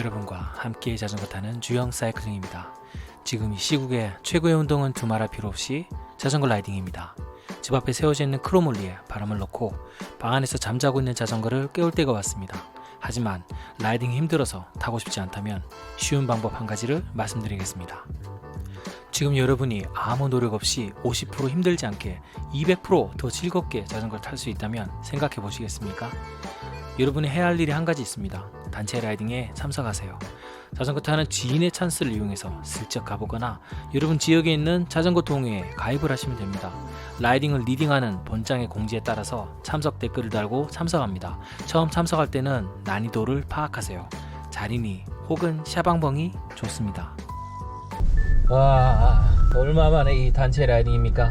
여러분과 함께 자전거 타는 주영 사이클링입니다. 지금 이 시국에 최고의 운동은 두말할 필요 없이 자전거 라이딩입니다. 집 앞에 세워져 있는 크로몰리에 바람을 넣고 방 안에서 잠자고 있는 자전거를 깨울 때가 왔습니다. 하지만 라이딩이 힘들어서 타고 싶지 않다면 쉬운 방법 한 가지를 말씀드리겠습니다. 지금 여러분이 아무 노력 없이 50% 힘들지 않게 200%더 즐겁게 자전거를 탈 수 있다면 생각해 보시겠습니까? 여러분이 해야 할 일이 한 가지 있습니다. 단체 라이딩에 참석하세요. 자전거 타는 지인의 찬스를 이용해서 슬쩍 가보거나 여러분 지역에 있는 자전거 동호회에 가입을 하시면 됩니다. 라이딩을 리딩하는 본장의 공지에 따라서 참석 댓글을 달고 참석합니다. 처음 참석할 때는 난이도를 파악하세요. 자린이 혹은 샤방벙이 좋습니다. 와, 얼마 만에 이 단체 라이딩입니까?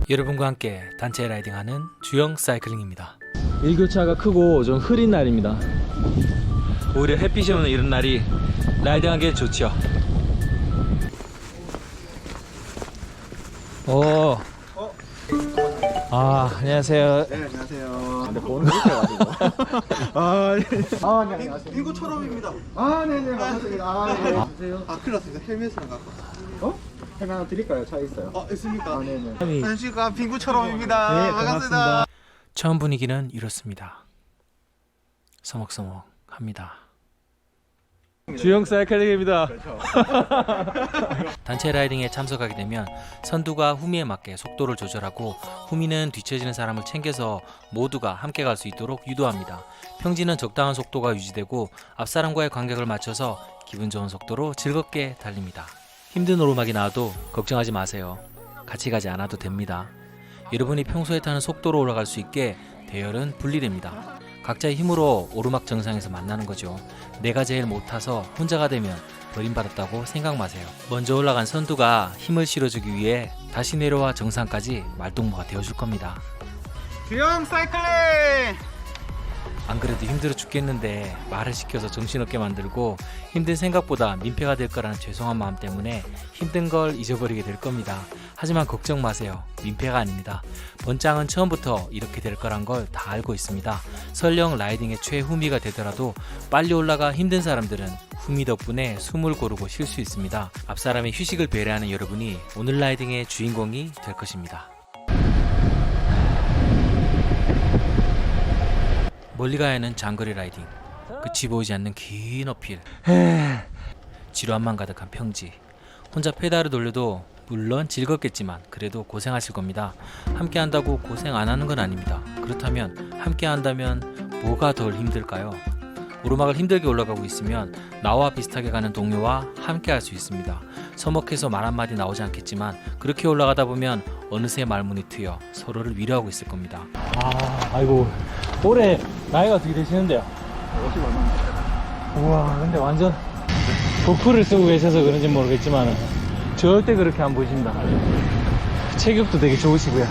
여러분과 함께 단체 라이딩하는 주영 사이클링입니다. 일교차가 크고 좀 흐린 날입니다. 오히려 햇빛이 오는 이런 날이 라이딩하기에 좋죠. 오. 아, 안녕하세요. 네, 안녕하세요. 근데 보는 거 가지고. 네, 안녕하세요. 빙구처럼입니다. 네네, 반갑습니다. 네. 주세요. 큰일 났습니다. 헬멧을 안 갖고 왔어요. 헬멧 하나 드릴까요? 차에 있어요. 있습니까? 네네. 안녕하십니까. 빙구처럼입니다. 네, 반갑습니다. 처음 분위기는 이렇습니다. 서먹서먹합니다. 주영 사이클링입니다. 단체 라이딩에 참석하게 되면 선두가 후미에 맞게 속도를 조절하고 후미는 뒤처지는 사람을 챙겨서 모두가 함께 갈 수 있도록 유도합니다. 평지는 적당한 속도가 유지되고 앞사람과의 간격을 맞춰서 기분 좋은 속도로 즐겁게 달립니다. 힘든 오르막이 나와도 걱정하지 마세요. 같이 가지 않아도 됩니다. 여러분이 평소에 타는 속도로 올라갈 수 있게 대열은 분리됩니다. 각자의 힘으로 오르막 정상에서 만나는 거죠. 내가 제일 못 타서 혼자가 되면 버림받았다고 생각 마세요. 먼저 올라간 선두가 힘을 실어주기 위해 다시 내려와 정상까지 말동무가 되어줄 겁니다. 주영 사이클링! 안 그래도 힘들어 죽겠는데 말을 시켜서 정신없게 만들고 힘든 생각보다 민폐가 될 거라는 죄송한 마음 때문에 힘든 걸 잊어버리게 될 겁니다. 하지만 걱정 마세요. 민폐가 아닙니다. 번장은 처음부터 이렇게 될 거란 걸 다 알고 있습니다. 설령 라이딩의 최후미가 되더라도 빨리 올라가 힘든 사람들은 후미 덕분에 숨을 고르고 쉴 수 있습니다. 앞사람의 휴식을 배려하는 여러분이 오늘 라이딩의 주인공이 될 것입니다. 멀리 가야 하는 장거리 라이딩, 끝이 보이지 않는 긴 어필, 지루함만 가득한 평지. 혼자 페달을 돌려도 물론 즐겁겠지만 그래도 고생하실 겁니다. 함께 한다고 고생 안 하는 건 아닙니다. 그렇다면 함께 한다면 뭐가 덜 힘들까요? 오르막을 힘들게 올라가고 있으면 나와 비슷하게 가는 동료와 함께 할 수 있습니다. 서먹해서 말 한마디 나오지 않겠지만 그렇게 올라가다 보면 어느새 말문이 트여 서로를 위로하고 있을 겁니다. 아이고, 올해 나이가 어떻게 되시는데요? 50 얼마입니까? 우와, 근데 완전 버프를 쓰고 계셔서 그런지 모르겠지만 절대 그렇게 안 보이신다. 체격도 되게 좋으시고요.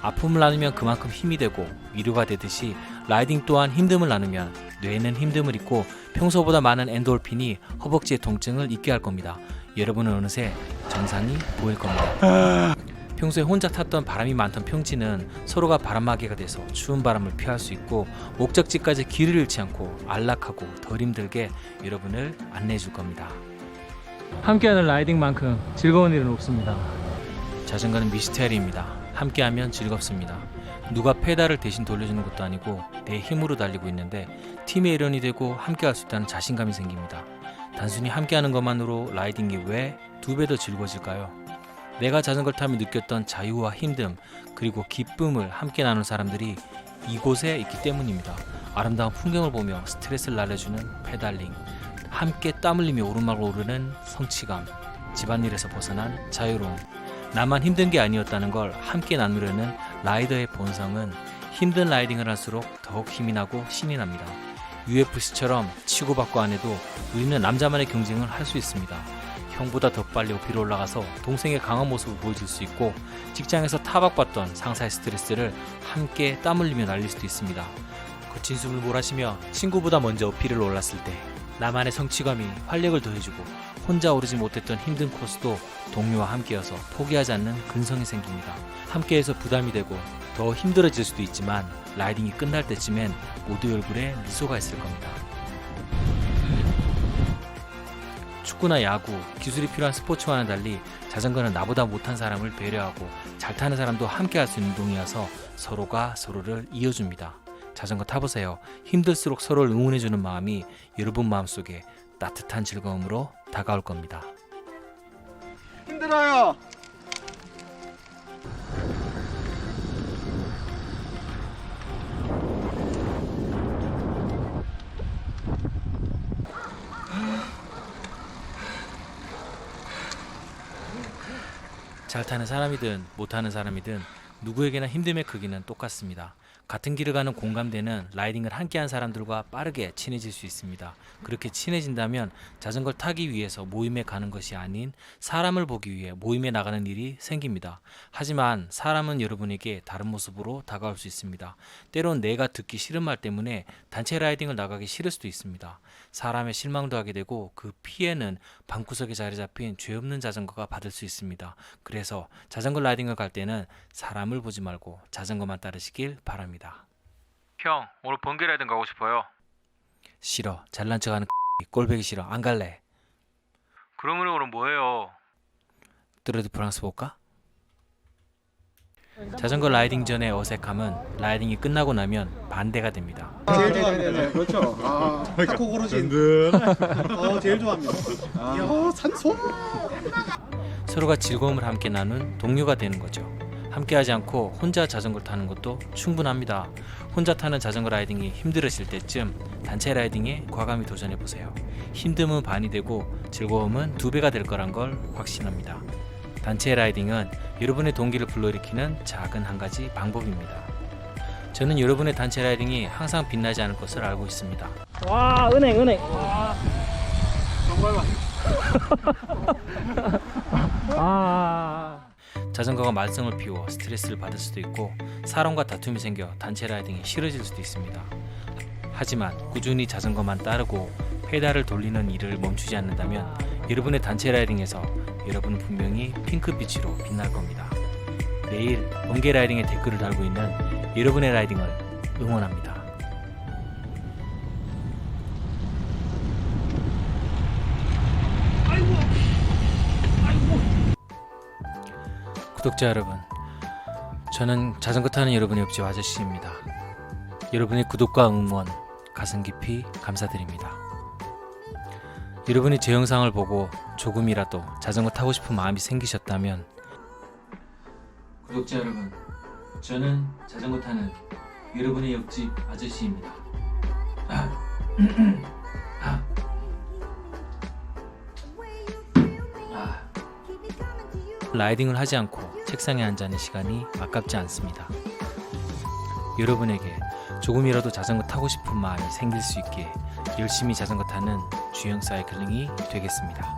아픔을 나누면 그만큼 힘이 되고 위로가 되듯이 라이딩 또한 힘듦을 나누면 뇌는 힘듦을 잊고 평소보다 많은 엔돌핀이 허벅지의 통증을 잊게 할 겁니다. 여러분은 어느새 정상이 보일 겁니다. 평소에 혼자 탔던 바람이 많던 평지는 서로가 바람막이가 돼서 추운 바람을 피할 수 있고 목적지까지 길을 잃지 않고 안락하고 덜 힘들게 여러분을 안내해 줄 겁니다. 함께하는 라이딩만큼 즐거운 일은 없습니다. 자전거는 미스테리입니다. 함께하면 즐겁습니다. 누가 페달을 대신 돌려주는 것도 아니고 내 힘으로 달리고 있는데 팀의 일원이 되고 함께할 수 있다는 자신감이 생깁니다. 단순히 함께하는 것만으로 라이딩이 왜 2배 더 즐거워질까요? 내가 자전거를 타며 느꼈던 자유와 힘듦 그리고 기쁨을 함께 나눈 사람들이 이곳에 있기 때문입니다. 아름다운 풍경을 보며 스트레스를 날려주는 페달링, 함께 땀 흘리며 오르막을 오르는 성취감, 집안일에서 벗어난 자유로움, 나만 힘든 게 아니었다는 걸 함께 나누려는 라이더의 본성은 힘든 라이딩을 할수록 더욱 힘이 나고 신이 납니다. UFC처럼 치고받고 안 해도 우리는 나만의 경쟁을 할 수 있습니다. 형보다 더 빨리 오피로 올라가서 동생의 강한 모습을 보여줄 수 있고 직장에서 타박받던 상사의 스트레스를 함께 땀 흘리며 날릴 수도 있습니다. 거친 숨을 몰아쉬며 친구보다 먼저 어필을 올랐을 때 나만의 성취감이 활력을 더해주고 혼자 오르지 못했던 힘든 코스도 동료와 함께여서 포기하지 않는 근성이 생깁니다. 함께해서 부담이 되고 더 힘들어질 수도 있지만 라이딩이 끝날 때쯤엔 모두 얼굴에 미소가 있을 겁니다. 축구나 야구, 기술이 필요한 스포츠와는 달리 자전거는 나보다 못한 사람을 배려하고 잘 타는 사람도 함께 할 수 있는 운동이어서 서로가 서로를 이어줍니다. 자전거 타보세요. 힘들수록 서로를 응원해주는 마음이 여러분 마음속에 따뜻한 즐거움으로 다가올 겁니다. 힘들어요. 잘 타는 사람이든 못 타는 사람이든 누구에게나 힘듦의 크기는 똑같습니다. 같은 길을 가는 공감대는 라이딩을 함께한 사람들과 빠르게 친해질 수 있습니다. 그렇게 친해진다면 자전거를 타기 위해서 모임에 가는 것이 아닌 사람을 보기 위해 모임에 나가는 일이 생깁니다. 하지만 사람은 여러분에게 다른 모습으로 다가올 수 있습니다. 때론 내가 듣기 싫은 말 때문에 단체 라이딩을 나가기 싫을 수도 있습니다. 사람의 실망도 하게 되고 그 피해는 방구석에 자리 잡힌 죄 없는 자전거가 받을 수 있습니다. 그래서 자전거 라이딩을 갈 때는 사람을 보지 말고 자전거만 따르시길 바랍니다. 형, 오늘 번개 라이딩 가고 싶어요. 싫어. 잘난 척하는 꼴보기 싫어. 안 갈래. 그러면 오늘 뭐해요? 뚜레드 프랑스 볼까? 자전거 라이딩 전의 어색함은 라이딩이 끝나고 나면 반대가 됩니다. 제일 좋아합니다. 네네네. 그렇죠. 아, 타코 고르신. 제일 좋아합니다. 이야, 산소. 서로가 즐거움을 함께 나눈 동료가 되는 거죠. 함께하지 않고 혼자 자전거를 타는 것도 충분합니다. 혼자 타는 자전거 라이딩이 힘들으실 때쯤 단체 라이딩에 과감히 도전해보세요. 힘듦은 반이 되고 즐거움은 2배가 될 거란 걸 확신합니다. 단체 라이딩은 여러분의 동기를 불러일으키는 작은 한 가지 방법입니다. 저는 여러분의 단체 라이딩이 항상 빛나지 않을 것을 알고 있습니다. 와, 은행. 정말만. 아. 자전거가 말썽을 피워 스트레스를 받을 수도 있고 사람과 다툼이 생겨 단체 라이딩이 싫어질 수도 있습니다. 하지만 꾸준히 자전거만 따르고 페달을 돌리는 일을 멈추지 않는다면 여러분의 단체 라이딩에서 여러분은 분명히 핑크빛으로 빛날 겁니다. 매일 번개 라이딩에 댓글을 달고 있는 여러분의 라이딩을 응원합니다. 구독자 여러분, 저는 자전거 타는 여러분의 옆집 아저씨입니다. 여러분의 구독과 응원 가슴 깊이 감사드립니다. 여러분이 제 영상을 보고 조금이라도 자전거 타고 싶은 마음이 생기셨다면 구독자 여러분, 저는 자전거 타는 여러분의 옆집 아저씨입니다. 라이딩을 하지 않고 책상에 앉아있는 시간이 아깝지 않습니다. 여러분에게 조금이라도 자전거 타고 싶은 마음이 생길 수 있게 열심히 자전거 타는 주영 사이클링이 되겠습니다.